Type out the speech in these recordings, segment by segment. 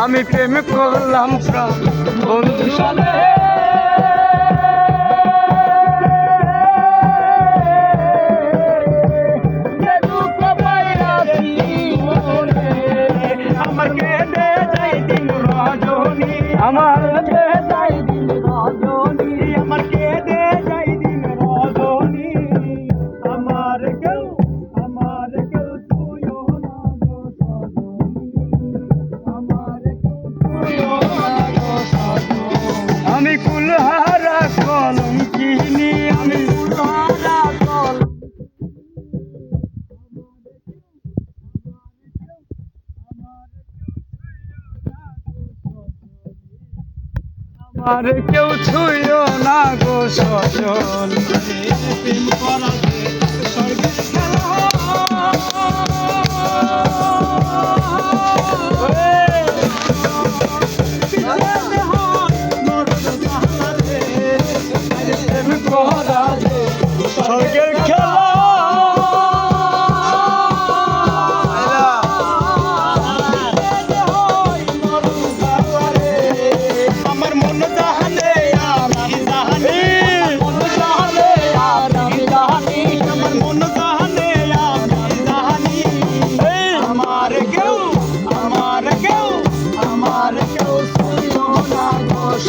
আমি প্রেম করলাম প্রাণ বন্ধু সাথে। আমার কেঁদে যাই দিন রজনী, আমার কেঁদে যাই দিন রজনী, আমার কেঁদে যাই দিন রজনী। আমার কেউ তুইও না গো সজনী, আমার কেউ তুইও না গো সজনী। আমি কুলহারা কলঙ্কিনী, আমি কুলহারা কলঙ্কিনী। আমার কেউ ছুঁয়ো না গো সজনী। প্রেম করা যে স্বর্গের খেলা, প্রেম করা যে স্বর্গের খেলা।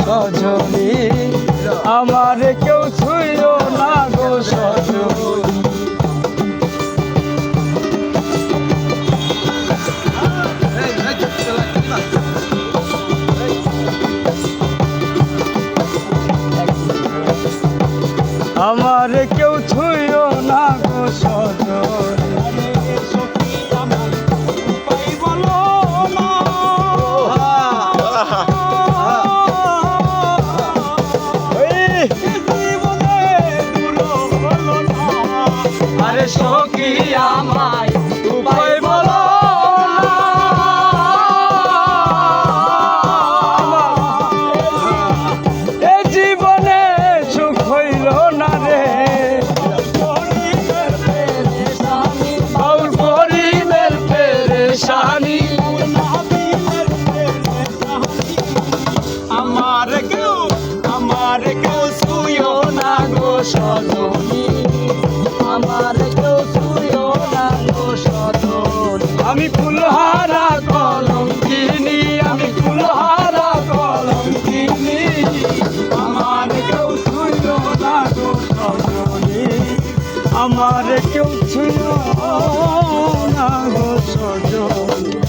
সজনী আমার কেউ ছুঁয়ো না গো সজনী। আমার কেউ ছুঁয়ো না গো সজনী। আরে সখী আমায় উপায় বলো না, এই জীবনে সুখ হইল না রে, বাউল গরিবের পেরেশানি। আমার কেউ ছুঁয়ো না গো সজনী, আমার কেউ ছুঁয়ো না গো সজনী। আমি ফুলহারা কলঙ্কিনী, আমি ফুলহারা কলঙ্কিনী। আমার কেউ ছুঁয়ো না গো সজনী, আমার কেউ ছুঁয়ো